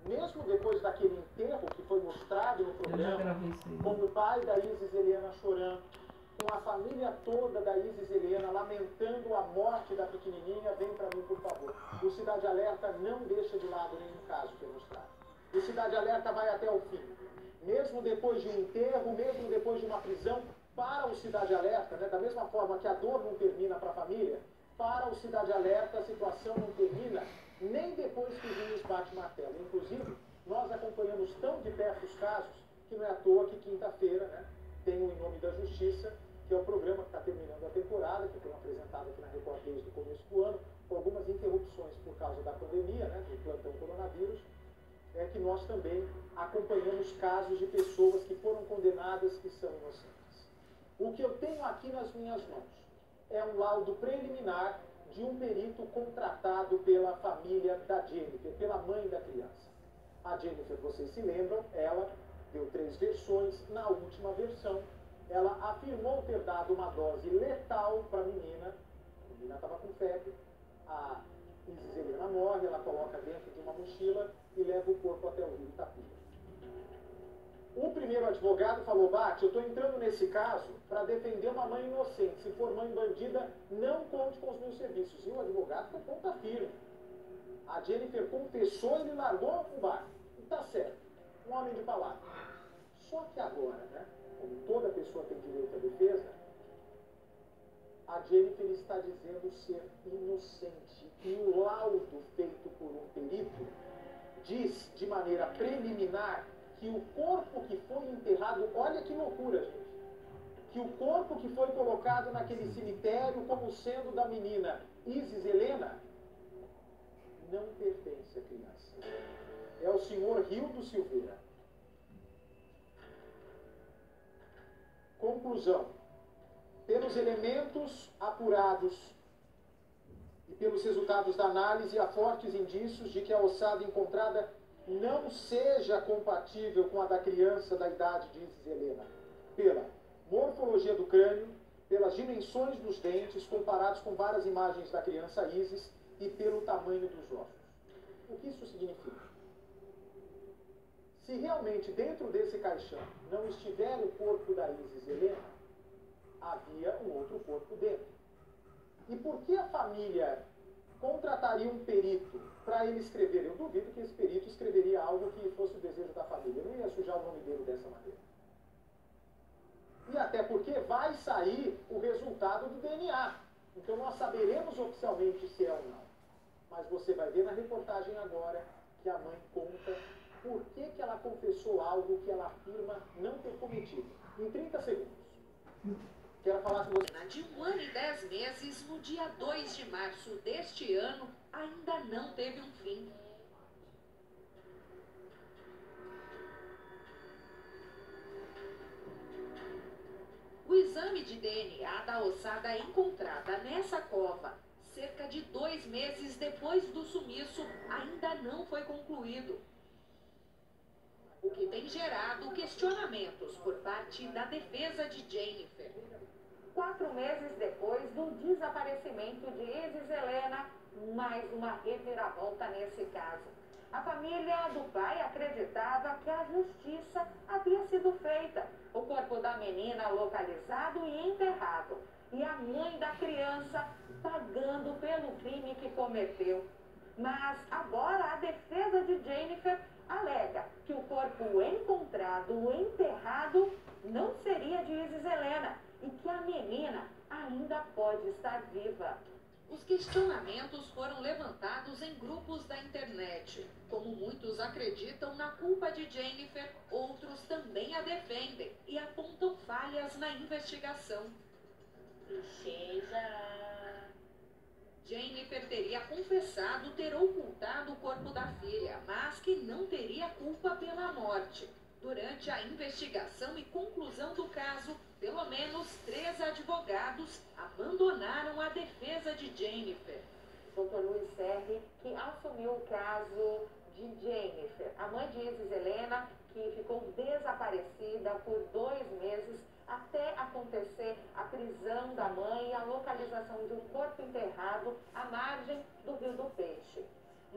mesmo depois daquele enterro que foi mostrado no programa, com o pai da Isis Helena chorando, com a família toda da Isis Helena lamentando a morte da pequenininha, vem para mim, por favor. O Cidade Alerta não deixa de lado nenhum caso que é mostrado. O Cidade Alerta vai até o fim. Mesmo depois de um enterro, mesmo depois de uma prisão, para o Cidade Alerta, né, da mesma forma que a dor não termina para a família, para o Cidade Alerta a situação não termina nem depois que o juiz bate martelo. Inclusive, nós acompanhamos tão de perto os casos que não é à toa que quinta-feira, né, tem o Em Nome da Justiça, que é o programa que está terminando a temporada, que eu tenho apresentado aqui na Record desde o começo do ano, com algumas interrupções por causa da pandemia, né, do plantão coronavírus, é que nós também acompanhamos casos de pessoas que foram condenadas que são inocentes. O que eu tenho aqui nas minhas mãos é um laudo preliminar de um perito contratado pela família da Jennifer, pela mãe da criança. A Jennifer, vocês se lembram, ela deu 3 versões. Na última versão, ela afirmou ter dado uma dose letal para a menina estava com febre, a Isis Helena morre, ela coloca dentro de uma mochila e leva o corpo até o rio Itapira. O primeiro advogado falou: Bate, eu estou entrando nesse caso para defender uma mãe inocente. Se for mãe bandida, não conte com os meus serviços. E o advogado foi ponta firme. A Jennifer confessou e ele largou o barco. E tá certo. Um homem de palavra. Só que agora, né, como toda pessoa tem direito à defesa, a Jennifer está dizendo ser inocente. E o laudo feito por um perito diz de maneira preliminar que o corpo que foi enterrado, olha que loucura, gente, que o corpo que foi colocado naquele cemitério como sendo da menina Isis Helena, não pertence à criança. É o senhor Rildo Silveira. Conclusão. Pelos elementos apurados e pelos resultados da análise, há fortes indícios de que a ossada encontrada não seja compatível com a da criança da idade de Isis Helena, pela morfologia do crânio, pelas dimensões dos dentes, comparados com várias imagens da criança Isis, e pelo tamanho dos ossos. O que isso significa? Se realmente dentro desse caixão não estiver o corpo da Isis Helena, havia um outro corpo dentro. E por que a família contrataria um perito para ele escrever? Eu duvido que esse perito escreveria algo que fosse o desejo da família. Não ia sujar o nome dele dessa maneira. E até porque vai sair o resultado do DNA. Então nós saberemos oficialmente se é ou não. Mas você vai ver na reportagem agora que a mãe conta por que ela confessou algo que ela afirma não ter cometido. Em 30 segundos. Quero falar com você. De 1 ano e 10 meses, no dia 2 de março deste ano, ainda não teve um fim. O exame de DNA da ossada encontrada nessa cova, cerca de 2 meses depois do sumiço, ainda não foi concluído. O que tem gerado questionamentos por parte da defesa de Jennifer. 4 meses depois do desaparecimento de Isis Helena, mais uma reviravolta nesse caso. A família do pai acreditava que a justiça havia sido feita. O corpo da menina localizado e enterrado. E a mãe da criança pagando pelo crime que cometeu. Mas agora a defesa de Jennifer alega que o corpo encontrado, enterrado, não seria de Isis Helena e que a menina ainda pode estar viva. Os questionamentos foram levantados em grupos da internet. Como muitos acreditam na culpa de Jennifer, outros também a defendem e apontam falhas na investigação. Princesa. Jennifer teria confessado ter ocultado o corpo da filha, mas que não teria culpa pela morte. Durante a investigação e conclusão do caso, pelo menos 3 advogados abandonaram a defesa de Jennifer. Dr. Luiz Serri, que assumiu o caso de Jennifer, a mãe de Isis Helena, que ficou desaparecida por 2 meses até acontecer a prisão da mãe e a localização de um corpo enterrado à margem do Rio do Peixe.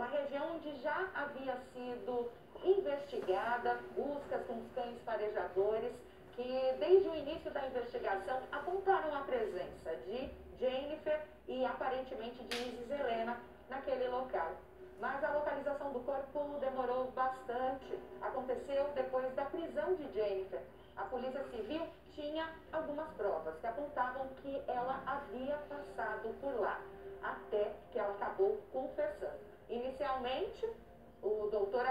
uma região onde já havia sido investigada, buscas com os cães farejadores, que desde o início da investigação apontaram a presença de Jennifer e aparentemente de Isis Helena naquele local. Mas a localização do corpo demorou bastante. Aconteceu depois da prisão de Jennifer. A Polícia Civil tinha algumas provas que apontavam que ela havia passado por lá, até que ela acabou confessando. Inicialmente, o doutor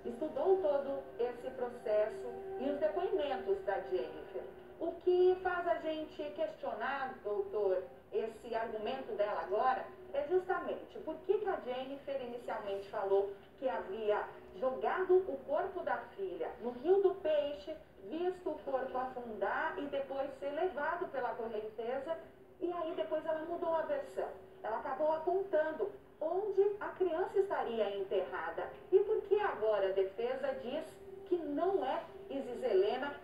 estudou todo esse processo e os depoimentos da Jennifer. O que faz a gente questionar, doutor, esse argumento dela agora é justamente por que a Jennifer inicialmente falou que havia jogado o corpo da filha no Rio do Peixe, visto o corpo afundar e depois ser levado pela correnteza, e aí depois ela mudou a versão. Ela acabou apontando onde a criança estaria enterrada. E por que agora a defesa diz que não é Isis Helena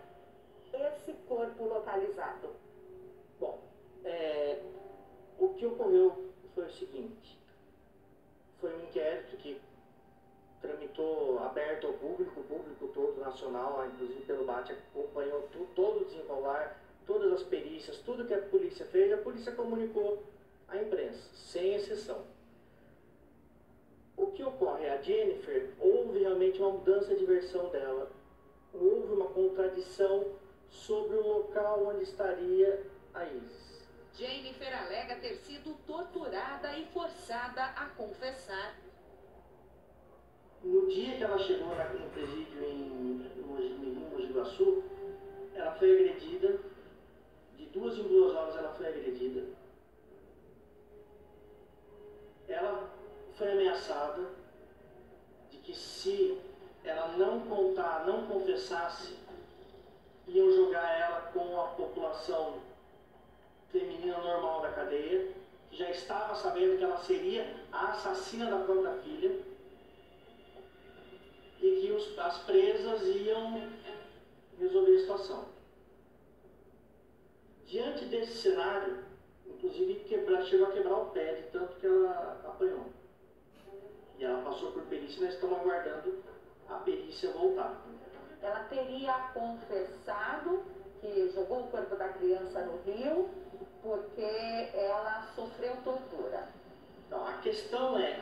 esse corpo localizado? Bom, o que ocorreu foi o seguinte: foi um inquérito que tramitou aberto ao público, o público todo nacional, inclusive pelo BAT, acompanhou todo o desenrolar, todas as perícias, tudo que a polícia fez, a polícia comunicou à imprensa, sem exceção. O que ocorre? A Jennifer, houve realmente uma mudança de versão dela, houve uma contradição sobre o local onde estaria a Isis. Jennifer alega ter sido torturada e forçada a confessar. No dia que ela chegou no presídio em Mogi Guaçu, ela foi agredida, de 2 em 2 horas ela foi agredida. Ela foi ameaçada de que se ela não contar, não confessasse, iam jogar ela com a população feminina normal da cadeia, que já estava sabendo que ela seria a assassina da própria filha, e que as presas iam resolver a situação. Diante desse cenário, inclusive chegou a quebrar o pé de tanto que ela apanhou. E ela passou por perícia e nós estamos aguardando a perícia voltar. Ela teria confessado que jogou o corpo da criança no rio porque ela sofreu tortura. Então, a questão é,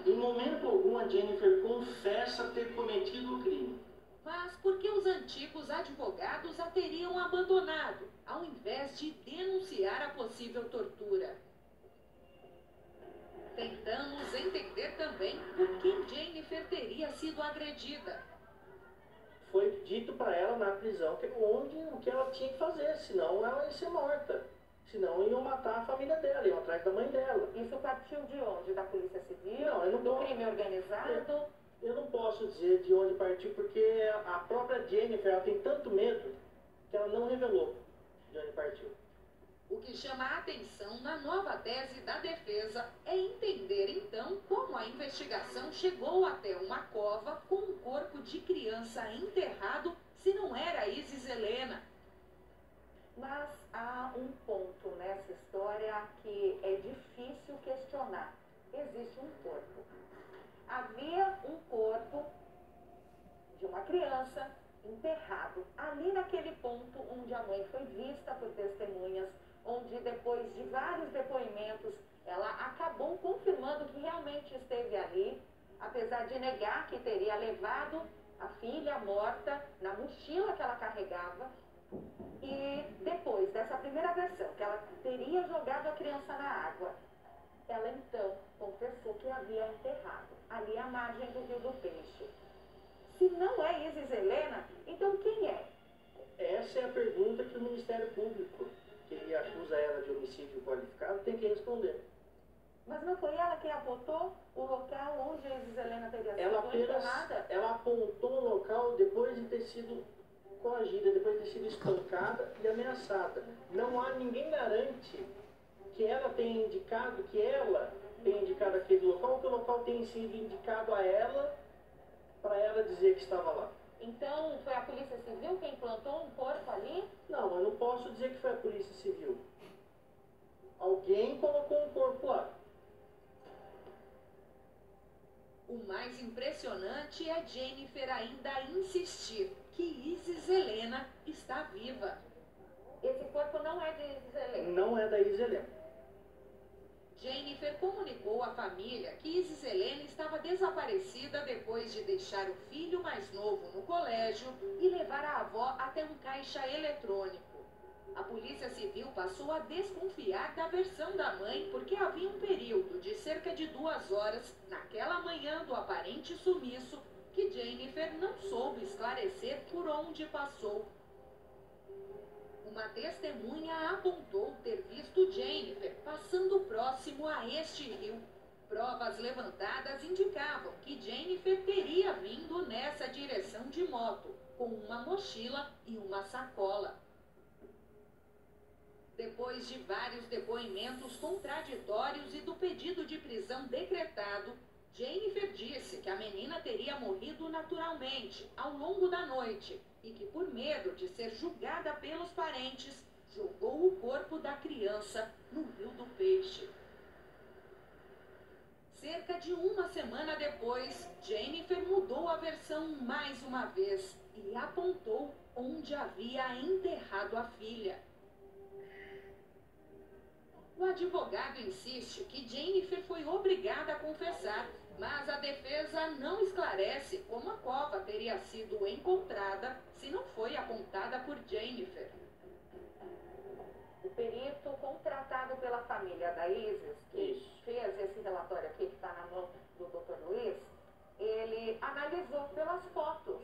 em momento algum a Jennifer confessa ter cometido o crime. Mas por que os antigos advogados a teriam abandonado, ao invés de denunciar a possível tortura? Tentamos entender também por que Jennifer teria sido agredida. Foi dito para ela na prisão o que ela tinha que fazer, senão ela ia ser morta. Senão iam matar a família dela, iam atrás da mãe dela. Isso partiu de onde? Da Polícia Civil? Não, eu não do crime organizado? Eu não posso dizer de onde partiu, porque a própria Jennifer ela tem tanto medo que ela não revelou de onde partiu. O que chama a atenção na nova tese da defesa é entender então como a investigação chegou até uma cova com um corpo de criança enterrado, se não era Isis Helena. Mas há um ponto nessa história que é difícil questionar. Existe um corpo. Havia um corpo de uma criança enterrado ali naquele ponto onde a mãe foi vista por testemunhas, onde depois de vários depoimentos ela acabou confirmando que realmente esteve ali, apesar de negar que teria levado a filha morta na mochila que ela carregava. E depois dessa primeira versão, que ela teria jogado a criança na água, ela então confessou que havia enterrado ali à margem do Rio do Peixe. Se não é Isis Helena, então quem é? Essa é a pergunta que o Ministério Público, que acusa ela de homicídio qualificado, tem que responder. Mas não foi ela quem apontou o local onde a Isis Helena teria sido enterrada? Ela apontou o local depois de ter sido coagida, depois de ter sido espancada e ameaçada. Não há ninguém garante que ela tenha indicado, aquele local, ou que o local tenha sido indicado a ela, para ela dizer que estava lá. Então, foi a Polícia Civil quem plantou um corpo ali? Não, eu não posso dizer que foi a Polícia Civil. Alguém colocou um corpo lá. O mais impressionante é Jennifer ainda insistir que Isis Helena está viva. Esse corpo não é de Isis Helena. Não é da Isis Helena. Jennifer comunicou à família que Isis Helena estava desaparecida depois de deixar o filho mais novo no colégio e levar a avó até um caixa eletrônico. A Polícia Civil passou a desconfiar da versão da mãe porque havia um período de cerca de 2 horas, naquela manhã do aparente sumiço, que Jennifer não soube esclarecer por onde passou. Uma testemunha apontou ter visto Jennifer passando próximo a este rio. Provas levantadas indicavam que Jennifer teria vindo nessa direção de moto, com uma mochila e uma sacola. Depois de vários depoimentos contraditórios e do pedido de prisão decretado, Jennifer disse que a menina teria morrido naturalmente, ao longo da noite, e que por medo de ser julgada pelos parentes, jogou o corpo da criança no Rio do Peixe. Cerca de uma semana depois, Jennifer mudou a versão mais uma vez e apontou onde havia enterrado a filha. O advogado insiste que Jennifer foi obrigada a confessar, mas a defesa não esclarece como a cova teria sido encontrada se não foi apontada por Jennifer. O perito contratado pela família da Isis, que fez esse relatório aqui, que está na mão do Dr. Luiz, ele analisou pelas fotos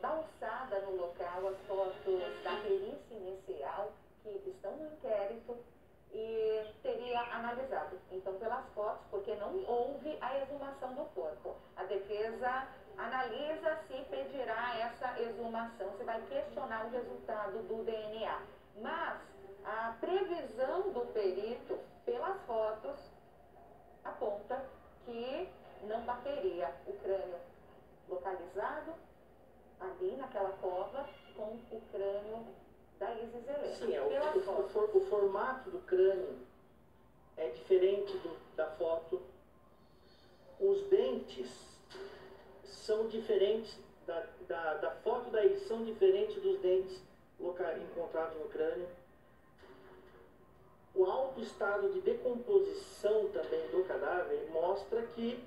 da alçada no local, as fotos da perícia inicial, que estão no inquérito, e teria analisado. Então, pelas fotos, porque não houve a exumação do corpo. A defesa analisa se pedirá essa exumação, se vai questionar o resultado do DNA. Mas a previsão do perito, pelas fotos, aponta que não bateria o crânio localizado ali naquela cova com o crânio da Isis Helena. Sim, o formato do crânio é diferente da foto. Os dentes são diferentes da foto da Isis, são diferentes dos dentes encontrados no crânio. O alto estado de decomposição também do cadáver mostra que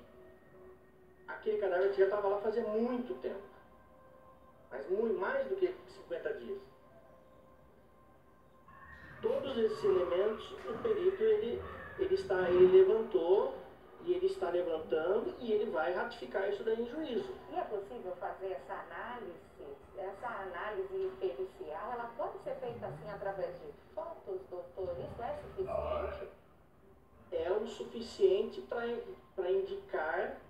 aquele cadáver já estava lá fazia muito tempo. Mas muito mais do que 50 dias. Todos esses elementos, o perito ele levantou e ele está levantando e ele vai ratificar isso daí em juízo. E é possível fazer essa análise pericial, ela pode ser feita assim através de fotos, doutor? Isso é suficiente? É o suficiente para indicar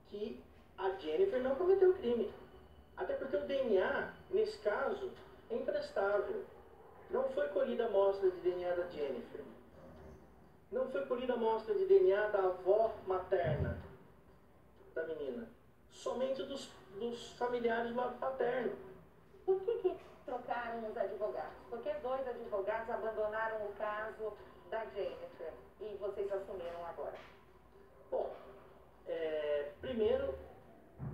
que a Jennifer não cometeu o crime. Até porque o DNA, nesse caso, é imprestável. Não foi colhida amostra de DNA da Jennifer. Não foi colhida amostra de DNA da avó materna da menina. Somente dos familiares do lado paterno. Por que trocaram os advogados? Por que 2 advogados abandonaram o caso da Jennifer e vocês assumiram agora? Bom, primeiro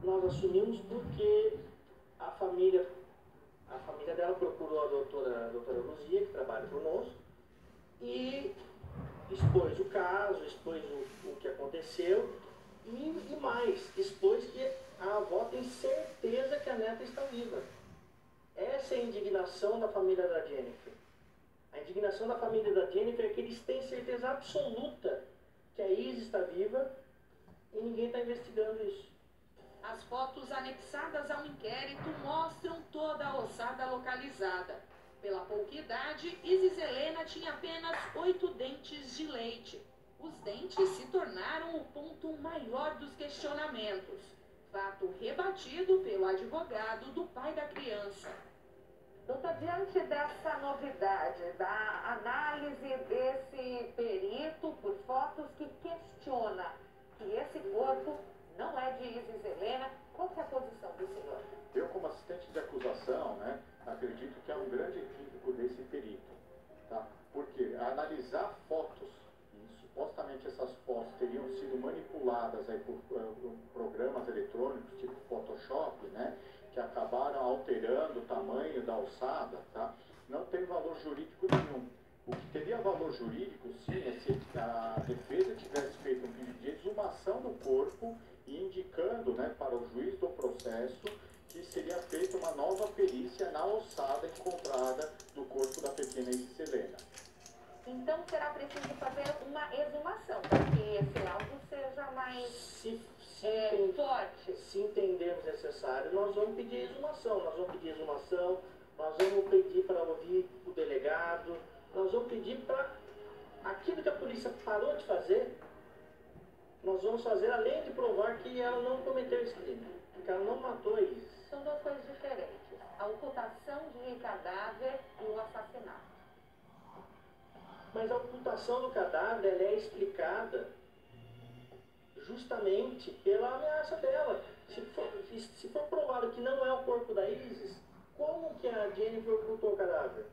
nós assumimos porque a família dela procurou a doutora Luzia, que trabalha conosco, e expôs o caso, expôs o que aconteceu e mais, expôs que a avó tem certeza que a neta está viva. Essa é a indignação da família da Jennifer. A indignação da família da Jennifer é que eles têm certeza absoluta que a Isis está viva e ninguém está investigando isso. As fotos anexadas ao inquérito mostram toda a ossada localizada. Pela pouca idade, Isis Helena tinha apenas 8 dentes de leite. Os dentes se tornaram o ponto maior dos questionamentos. Fato rebatido pelo advogado do pai da criança. Doutor, diante dessa novidade, da análise desse perito por fotos que questiona que esse corpo não é de Isis Helena, qual que é a posição do senhor? Eu, como assistente de acusação, acredito que há um grande equívoco desse perito. Tá? Porque analisar fotos, e supostamente essas fotos teriam sido manipuladas aí por programas eletrônicos, tipo Photoshop, né? Que acabaram alterando o tamanho da alçada, tá? Não tem valor jurídico nenhum. O que teria valor jurídico, sim, é se a defesa tivesse feito um pedido de exumação do corpo e indicando, né, para o juiz do processo que seria feita uma nova perícia na alçada encontrada do corpo da pequena Isis Helena. Então será preciso fazer uma exumação para que esse laudo seja mais forte. Se entendermos necessário, nós vamos pedir exumação. Nós vamos pedir para ouvir o delegado, nós vamos pedir para aquilo que a polícia parou de fazer, nós vamos fazer além de provar que ela não cometeu esse crime, que ela não matou a Isis. São duas coisas diferentes, a ocultação de cadáver e o assassinato. Mas a ocultação do cadáver ela é explicada justamente pela ameaça dela. Se for provado que não é o corpo da Isis, como que a Jennifer ocultou o cadáver?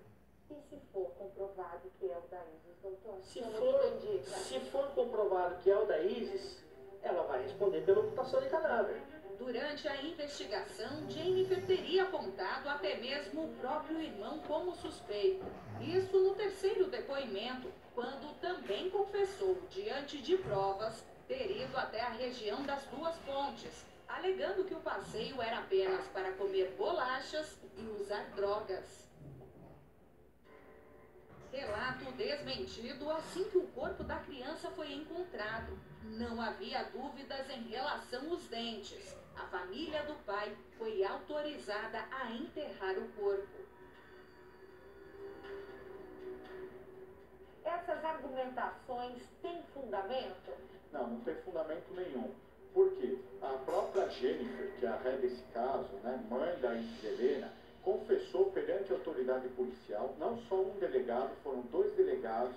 E se for comprovado que é o da Isis, doutor? Se for comprovado que é o da Isis, ela vai responder pela ocultação de cadáver. Durante a investigação, Jennifer teria apontado até mesmo o próprio irmão como suspeito. Isso no terceiro depoimento, quando também confessou, diante de provas, ter ido até a região das Duas Pontes, alegando que o passeio era apenas para comer bolachas e usar drogas. Relato desmentido assim que o corpo da criança foi encontrado. Não havia dúvidas em relação aos dentes. A família do pai foi autorizada a enterrar o corpo. Essas argumentações têm fundamento? Não tem fundamento nenhum. Por quê? A própria Jennifer, que é a ré desse caso, né, mãe da Isis Helena, confessou perante a autoridade policial, não só um delegado, foram dois delegados,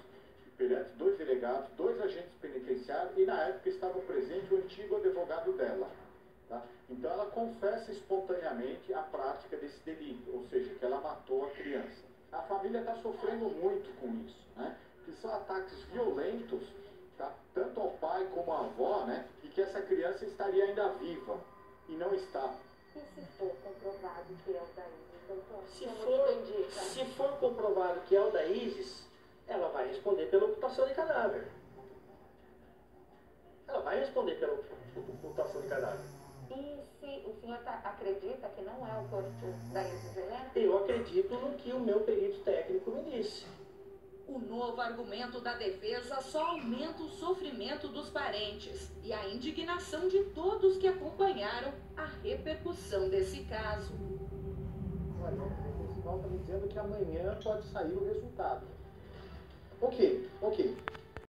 perante dois delegados, dois agentes penitenciários, e na época estava presente o antigo advogado dela. Tá? Então ela confessa espontaneamente a prática desse delito, ou seja, que ela matou a criança. A família está sofrendo muito com isso, né? Que são ataques violentos, tá? Tanto ao pai como à avó, né? E que essa criança estaria ainda viva, e não está. E se for comprovado que é o da Isis, doutor? Se for comprovado que é o da Isis, ela vai responder pela ocultação de cadáver. Ela vai responder pela ocultação de cadáver. E se o senhor acredita que não é o corpo da Isis Helena? Eu acredito no que o meu perito técnico me disse. O novo argumento da defesa só aumenta o sofrimento dos parentes e a indignação de todos que acompanharam a repercussão desse caso. Olha, o principal está me dizendo que amanhã pode sair o resultado. Ok.